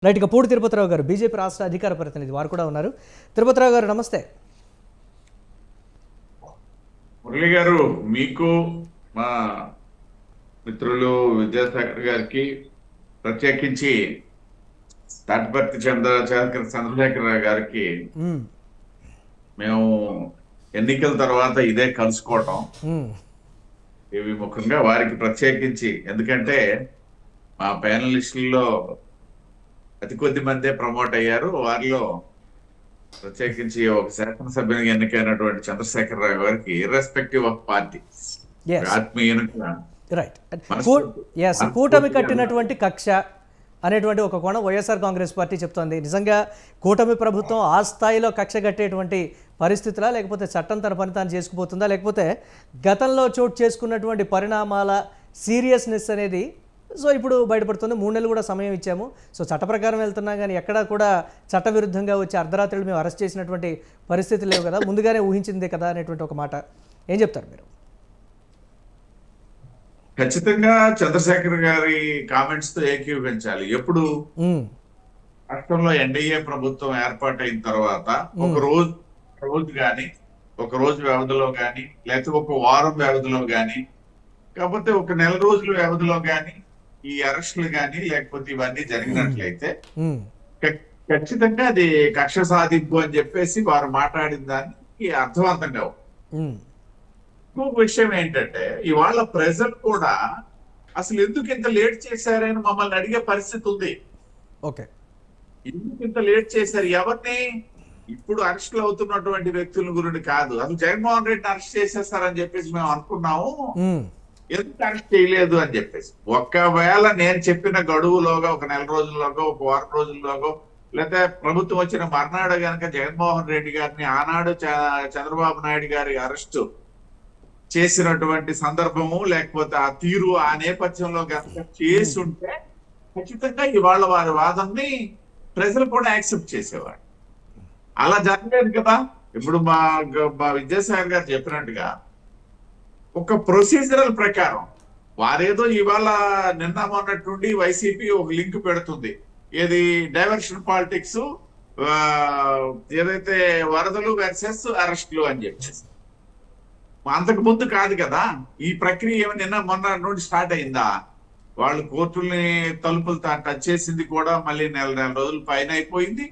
Right. ఇక పూడి తిరుపతిరావు గారు BJP రాష్ట్ర అధికార ప్రతినిధి వారు కూడా ఉన్నారు. తిరుపతిరావు గారు నమస్తే. మురళి గారు, మీకు మా మిత్రులు విద్యాసాగర్ గారికి ప్రత్యేకించి తాటిపర్తి చంద్రశేఖరరావు గారికి మేము ఎన్నికల తర్వాత ఇదే కలుసుకోవటం ఇవి ముఖ్యంగా వారికి ప్రత్యేకించి, ఎందుకంటే మా ప్యానలిస్టుల్లో అతి కొద్ది మందే ప్రమోట్ అయ్యారు. వారిలో ప్రత్యేకించి ఒక శాసనసభ్యునిగా ఎన్నికైనటువంటి చంద్రశేఖరరావు గారికి ఇర్రెస్పెక్టివ్ ఆఫ్ పార్టీ ఆత్మీయునిగా రైట్. కూటమి కట్టినటువంటి కక్ష అనేటువంటి ఒక కోణం వైఎస్ఆర్ కాంగ్రెస్ పార్టీ చెప్తోంది. నిజంగా కూటమి ప్రభుత్వం ఆ స్థాయిలో కక్ష కట్టేటువంటి పరిస్థితులా, లేకపోతే చట్టం తన పని తాను చేసుకుపోతుందా, లేకపోతే గతంలో చోటు చేసుకున్నటువంటి పరిణామాల సీరియస్నెస్ అనేది ఇప్పుడు బయటపడుతుంది. 3 నెలలు కూడా సమయం ఇచ్చాము. చట్ట ప్రకారం వెళ్తున్నాం, కానీ ఎక్కడా కూడా చట్టవిరుద్ధంగా వచ్చి అర్ధరాత్రులు మేము అరెస్ట్ చేసినటువంటి పరిస్థితులు లేవు కదా, ముందుగానే ఊహించిందే కదా అనేటువంటి ఒక మాట ఏం చెప్తారు మీరు? ఖచ్చితంగా చంద్రశేఖర్ గారి కామెంట్స్ తో ఏకీభవించాలి. ఎప్పుడు రాష్ట్రంలో ఎన్డీఏ ప్రభుత్వం ఏర్పాటైన తర్వాత ఒక రోజు కానీ, ఒక రోజు వ్యవధిలో కానీ, లేకపోతే ఒక వారం వ్యవధిలో కానీ, కాకపోతే ఒక నెల రోజుల వ్యవధిలో కానీ ఈ అరెస్టులు కానీ లేకపోతే ఇవన్నీ జరిగినట్లయితే ఖచ్చితంగా అది కక్ష సాధింపు అని చెప్పేసి వారు మాట్లాడిన దానికి అర్థవంతంగా ఇంకొక విషయం ఏంటంటే, ఇవాళ ప్రజలు కూడా అసలు ఎందుకు ఇంత లేట్ చేశారని మమ్మల్ని అడిగే పరిస్థితి ఉంది. ఓకే, ఎందుకు ఇంత లేట్ చేశారు, ఎవరిని? ఇప్పుడు అరెస్టులు అవుతున్నటువంటి వ్యక్తుల గురించి కాదు, అసలు జగన్మోహన్ రెడ్డిని అరెస్ట్ చేసేస్తారని చెప్పేసి మేము అనుకున్నాము, ఎందుకు అరెస్ట్ చేయలేదు అని చెప్పేసి. ఒకవేళ నేను చెప్పిన గడువులోగా, ఒక నెల రోజుల్లోగా, ఒక వారం రోజుల్లోగా, లేకపోతే ప్రభుత్వం వచ్చిన మర్నాడు కనుక జగన్మోహన్ రెడ్డి గారిని, ఆనాడు చంద్రబాబు నాయుడు గారి అరెస్టు చేసినటువంటి సందర్భము, లేకపోతే ఆ తీరు, ఆ నేపథ్యంలో కనుక చేసి ఉంటే ఖచ్చితంగా ఇవాళ వారి వాదనని ప్రజలు కూడా యాక్సెప్ట్ చేసేవాడు. అలా జరగలేదు కదా. ఇప్పుడు మా విద్యాసాగర్ గారు చెప్పినట్టుగా ఒక ప్రొసీజరల్ ప్రకారం వారేదో ఇవాళ నిన్న మొన్నట్టుండి వైసీపీ ఒక లింక్ పెడుతుంది, ఏది డైవర్షన్ పాలిటిక్స్, ఏదైతే వరదలు వర్సెస్ అరెస్టులు అని చెప్పేసి. అంతకు ముందు కాదు కదా ఈ ప్రక్రియ. ఏమి నిన్న మొన్న నుండి స్టార్ట్ అయిందా? వాళ్ళు కోర్టుల్ని తలుపులు టచ్ చేసింది కూడా మళ్ళీ నెల రోజుల పైన అయిపోయింది.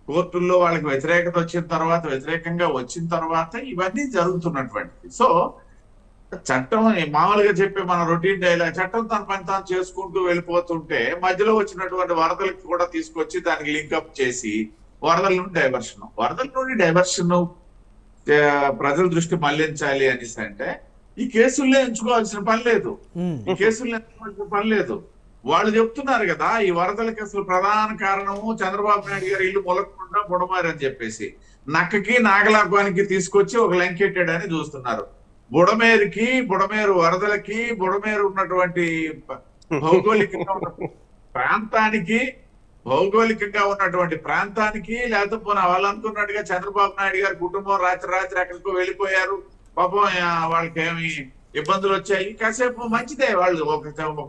కోర్టుల్లో వాళ్ళకి వ్యతిరేకత వచ్చిన తర్వాత, వ్యతిరేకంగా వచ్చిన తర్వాత ఇవన్నీ జరుగుతున్నటువంటిది. సో చట్టం మామూలుగా చెప్పే మన రొటీన్ డైలాగ్, చట్టం తన పని తాను చేసుకుంటూ వెళ్ళిపోతుంటే మధ్యలో వచ్చినటువంటి వరదలకి కూడా తీసుకొచ్చి దానికి లింకప్ చేసి వరదల నుండి డైవర్షన్ ప్రజల దృష్టి మళ్లించాలి అనేసి అంటే ఈ కేసుల్లో ఎంచుకోవాల్సిన పని లేదు. వాళ్ళు చెప్తున్నారు కదా, ఈ వరదలకి అసలు ప్రధాన కారణము చంద్రబాబు నాయుడు గారు ఇల్లు మొలకుండా బుడమారు అని చెప్పేసి నక్కకి నాగలాపానికి తీసుకొచ్చి ఒక లంకెట్టాడని చూస్తున్నారు. బుడమేరు వరదలకి, బుడమేరు ఉన్నటువంటి భౌగోళికంగా ఉన్నటువంటి ప్రాంతానికి, లేకపోతే వాళ్ళు అనుకున్నట్టుగా చంద్రబాబు నాయుడు గారి కుటుంబం రాత్రి ఎక్కడికో వెళ్ళిపోయారు, పాపం వాళ్ళకి ఏమి ఇబ్బందులు వచ్చాయి. కాసేపు మంచిదే, వాళ్ళు ఒక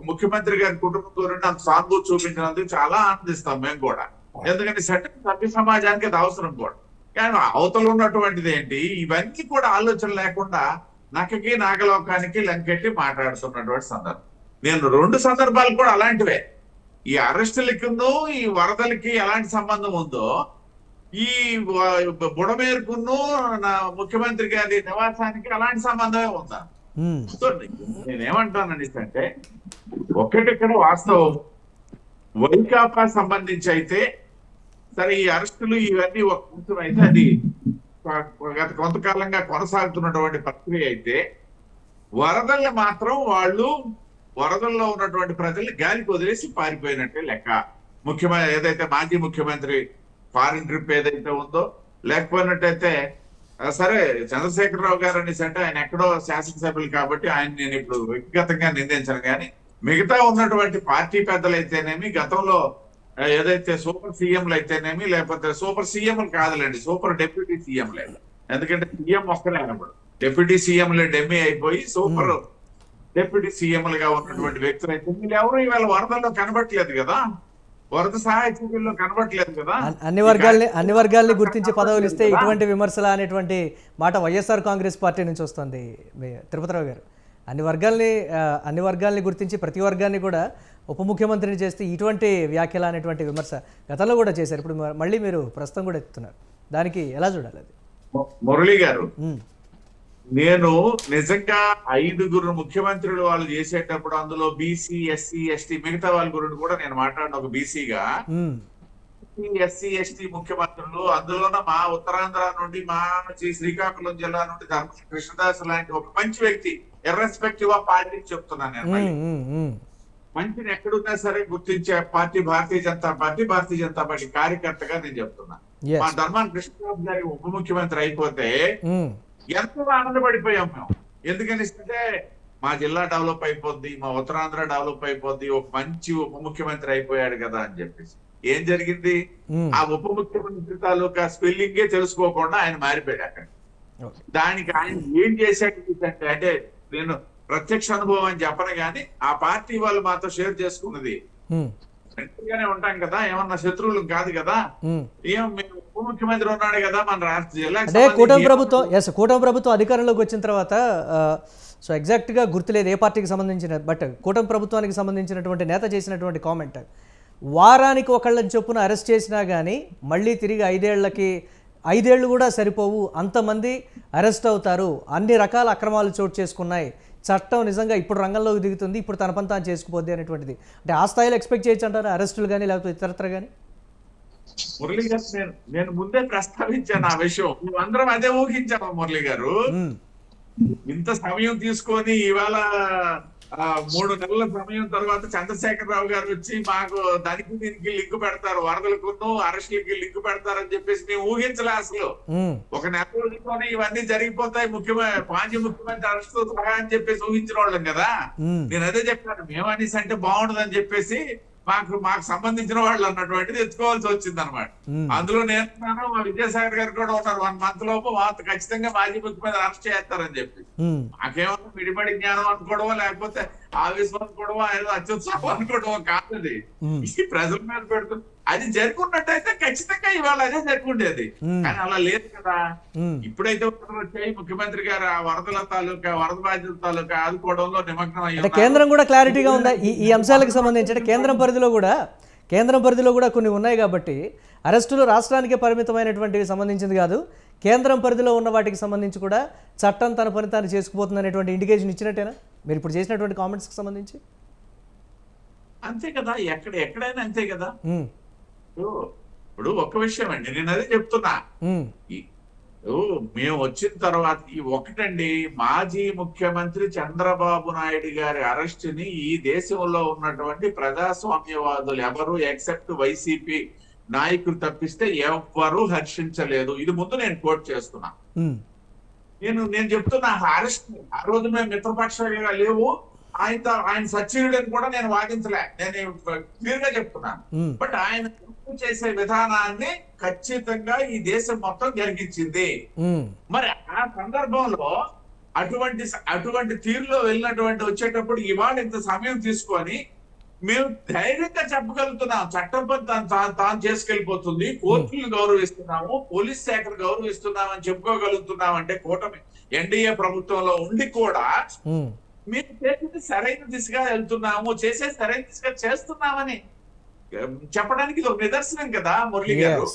ముఖ్యమంత్రి గారి కుటుంబం గురించి అంత సానుభూతి చూపించినందుకు చాలా ఆనందిస్తాం మేము కూడా, ఎందుకంటే సభ్య సమాజానికి అది అవసరం కూడా. కానీ అవతల ఉన్నటువంటిది ఏంటి, ఇవన్నీ కూడా ఆలోచన లేకుండా నక్కకి నాగలోకానికి లంకెట్టి మాట్లాడుతున్నటువంటి సందర్భం. నేను 2 సందర్భాలు కూడా అలాంటివే. ఈ అరెస్టులకును ఈ వరదలకి ఎలాంటి సంబంధం ఉందో, ఈ బుడమేరుకును నా ముఖ్యమంత్రి గారి నివాసానికి అలాంటి సంబంధమే ఉందా? నేనేమంటాను అంటే, ఒకటిక్కడ వాస్తవం వైకాపా సంబంధించి అయితే సరే, ఈ అరెస్టులు ఇవన్నీ ఒక అంశం అయితే, అది గత కొంతకాలంగా కొనసాగుతున్నటువంటి ప్రక్రియ అయితే, వరదల్ని మాత్రం వరదల్లో ఉన్నటువంటి ప్రజల్ని గాలికి వదిలేసి పారిపోయినట్టే లెక్క. ఏదైతే మాజీ ముఖ్యమంత్రి ఫారిన్ ట్రిప్ ఏదైతే ఉందో, లేకపోయినట్టయితే సరే చంద్రశేఖరరావు గారు అనేసి అంటే ఆయన ఎక్కడో శాసనసభ్యులు కాబట్టి ఆయన నేను ఇప్పుడు వ్యక్తిగతంగా నిందించను, కానీ మిగతా ఉన్నటువంటి పార్టీ పెద్దలు అయితేనేమి, గతంలో ఏదైతే సూపర్ సీఎంలు అయితేనేమి, లేకపోతే సూపర్ సీఎంలు కాదులేండి, సూపర్ డిప్యూటీ సీఎంలే, ఎందుకంటే సీఎం ఒక్కనే అన్నప్పుడు డిప్యూటీ సీఎంలే డెమ్మీ అయిపోయి సూపర్ డిప్యూటీ సీఎంలుగా ఉన్నటువంటి వ్యక్తులు అయితే వీళ్ళు ఎవరు ఇవాళ వరదల్లో కనబట్టలేదు కదా. వరద సహాయ చర్యల్లో కనబడలేదు కదా. అన్ని వర్గాల్ని గుర్తించి పదవులు ఇస్తే ఇటువంటి విమర్శలు అనేటువంటి మాట వైఎస్ఆర్ కాంగ్రెస్ పార్టీ నుంచి వస్తుంది తిరుపతిరావు గారు. అన్ని వర్గాల్ని గుర్తించి ప్రతి వర్గాన్ని కూడా ఉప ముఖ్యమంత్రిని చేస్తే ఇటువంటి వ్యాఖ్యలు అనేటువంటి విమర్శ గతంలో కూడా చేశారు. ఇప్పుడు మళ్ళీ మీరు ప్రస్తుతం కూడా ఎత్తుతున్నారు. దానికి ఎలా చూడాలి అది? మురళి గారు, నేను నిజంగా 5 ముఖ్యమంత్రులు వాళ్ళు చేసేటప్పుడు అందులో బీసీ, ఎస్సీ, ఎస్టీ మిగతా వాళ్ళ గురించి కూడా నేను మాట్లాడిన ఒక బీసీగా. ఎస్సీ, ఎస్టీ ముఖ్యమంత్రులు అందులోన మా ఉత్తరాంధ్ర నుండి, మా శ్రీకాకుళం జిల్లా నుండి ధర్మ కృష్ణదాస్ లాంటి ఒక మంచి వ్యక్తి, ఇర్రెస్పెక్టివ్ ఆఫ్ పార్టీ చెప్తున్నాను నేను. మంచిని ఎక్కడున్నా సరే గుర్తించే పార్టీ భారతీయ జనతా పార్టీ కార్యకర్తగా నేను చెప్తున్నా. మా ధర్మాన కృష్ణదాస్ గారి ఉప ముఖ్యమంత్రి అయిపోతే ఎంతో ఆనందపడిపోయాం మేము. ఎందుకనిస్తే మా జిల్లా డెవలప్ అయిపోద్ది, మా ఉత్తరాంధ్ర డెవలప్ అయిపోద్ది, ఒక మంచి ఉప ముఖ్యమంత్రి అయిపోయాడు కదా అని చెప్పేసి. ఏం జరిగింది? ఆ ఉప ముఖ్యమంత్రి తాలూకా స్పెల్లింగే తెలుసుకోకుండా ఆయన మారిపోయాడు అక్కడ. దానికి ఆయన ఏం చేశాడు అంటే నేను ప్రత్యక్ష అనుభవం అని చెప్పను గాని, ఆ పార్టీ వాళ్ళు మాతో షేర్ చేసుకున్నది, ఫ్రెండ్గానే ఉంటాం కదా, ఏమన్నా శత్రువులు కాదు కదా, ఏం ఉప ముఖ్యమంత్రి ఉన్నాడు కదా మన రాష్ట్ర జిల్లా. అంటే కూటమి ప్రభుత్వం అధికారంలోకి వచ్చిన తర్వాత సో ఎగ్జాక్ట్గా గుర్తులేదు ఏ పార్టీకి సంబంధించిన, బట్ కూటమి ప్రభుత్వానికి సంబంధించినటువంటి నేత చేసినటువంటి కామెంట్, వారానికి ఒకళ్ళని చొప్పున అరెస్ట్ చేసినా కానీ మళ్ళీ తిరిగి 5 ఏళ్ళు కూడా సరిపోవు, అంతమంది అరెస్ట్ అవుతారు, అన్ని రకాల అక్రమాలు చోటు చేసుకున్నాయి, చట్టం నిజంగా ఇప్పుడు రంగంలోకి దిగుతుంది, ఇప్పుడు తన పని తాను చేసుకుపోద్ది అనేటువంటిది. అంటే ఆ స్థాయిలో ఎక్స్పెక్ట్ చేయొచ్చు అంటారు అరెస్టులు కానీ లేకపోతే ఇతరత్ర కానీ? మురళి గారు, నేను ముందే ప్రస్తావించాను ఆ విషయం, మేమందరం అదే ఊహించాము మురళి గారు. ఇంత సమయం తీసుకొని ఇవాళ 3 నెలల సమయం తర్వాత చంద్రశేఖరరావు గారు వచ్చి మాకు దానికి దీనికి లింక్ పెడతారు, వరదలకును అరెస్టులకి లింక్ పెడతారని చెప్పేసి మేము ఊహించలే అసలు. ఒక నెల రోజుల్లోనే ఇవన్నీ జరిగిపోతాయి, మాజీ ముఖ్యమంత్రి అరెస్ట్ సహా అని చెప్పేసి ఊహించిన వాళ్ళం కదా. నేను అదే చెప్పాను, మేము అనేసి అంటే బాగుండదని చెప్పేసి మాకు సంబంధించిన వాళ్ళు అన్నటువంటిది ఎత్తుకోవాల్సి వచ్చింది అనమాట. అందులో నేర్చుకున్నాను, మా విద్యాసాగర్ గారు కూడా ఉన్నారు, 1 month లోపు ఖచ్చితంగా మాజీ ముఖ్యమంత్రి అరెస్ట్ చేస్తారని చెప్పి. మాకేమన్నా విడిపడి జ్ఞానం అనుకోవడమో లేకపోతే ఆవేశం అనుకోవడమో ఏదో అత్యుత్సాహం అనుకోవడమో కాదు. ఇది ప్రజల మీద పెడుతుంది. అది జరుగున్నట్టయితే ఖచ్చితంగా ఇవాళ అదే జరుగుండేది, కానీ అలా లేదు కదా. ఇప్పుడైతే వచ్చాయి ముఖ్యమంత్రి గారు ఆ వరద బాధితుల తాలూకా ఆదుకోవడంలో నిమగ్నం అయ్యి కేంద్రం కూడా క్లారిటీగా ఉందా ఈ అంశాలకు సంబంధించి? అంటే కేంద్రం పరిధిలో కూడా కొన్ని ఉన్నాయి కాబట్టి అరెస్టులు రాష్ట్రానికే పరిమితమైనటువంటివి సంబంధించింది కాదు, కేంద్రం పరిధిలో ఉన్న వాటికి సంబంధించి కూడా చట్టం తన పని తాను చేసుకుపోతుంది అనేటువంటి ఇండికేషన్ ఇచ్చినట్టేనా మీరు ఇప్పుడు చేసినటువంటి కామెంట్స్కి సంబంధించి? అంతే కదా, ఎక్కడైనా అంతే కదా. ఇప్పుడు ఒక్క విషయం అండి, నేను అదే చెప్తున్నా, మేము వచ్చిన తర్వాత ఒకటండి, మాజీ ముఖ్యమంత్రి చంద్రబాబు నాయుడు గారి అరెస్ట్ ని ఈ దేశంలో ఉన్నటువంటి ప్రజాస్వామ్యవాదులు ఎవరు ఎక్సెప్ట్ వైసీపీ నాయకులు తప్పిస్తే ఎవ్వరూ హర్షించలేదు. ఇది ముందు నేను కోట్ చేస్తున్నా. నేను చెప్తున్నా, అరెస్ట్ ఆ రోజు మేము మిత్రపక్షంగా లేవు, ఆయన సచివుడని కూడా నేను వాదించలే, నేను క్లియర్ గా చెప్తున్నాను. బట్ ఆయన చేసే విధానాన్ని ఖచ్చితంగా ఈ దేశం మొత్తం జరిగించింది. మరి ఆ సందర్భంలో అటువంటి తీరులో వెళ్ళినటువంటి వచ్చేటప్పుడు ఇవాళ ఇంత సమయం తీసుకొని మేము ధైర్యంగా చెప్పగలుగుతున్నాం, చట్టం పని తాను చేసుకెళ్ళిపోతుంది, కోర్టులను గౌరవిస్తున్నాము, పోలీస్ శాఖను గౌరవిస్తున్నాం అని చెప్పుకోగలుగుతున్నాం. అంటే కూటమి ఎన్డీఏ ప్రభుత్వంలో ఉండి కూడా మేము చేసేది సరైన దిశగా వెళ్తున్నాము, చేసేది సరైన దిశగా చేస్తున్నామని చెప్పడానికి ఇది ఒక నిదర్శనం కదా మురళి గారు.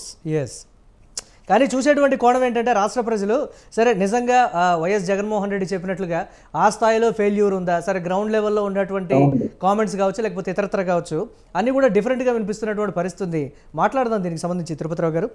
కానీ చూసేటువంటి కోణం ఏంటంటే రాష్ట్ర ప్రజలు సరే నిజంగా వైఎస్ జగన్మోహన్ రెడ్డి చెప్పినట్లుగా ఆ స్థాయిలో ఫెయిల్యూర్ ఉందా, సరే గ్రౌండ్ లెవెల్లో ఉన్నటువంటి కామెంట్స్ కావచ్చు లేకపోతే ఇతరత్ర కావచ్చు అన్నీ కూడా డిఫరెంట్గా వినిపిస్తున్నటువంటి పరిస్థితి. మాట్లాడదాం దీనికి సంబంధించి తిరుపతిరావు గారు.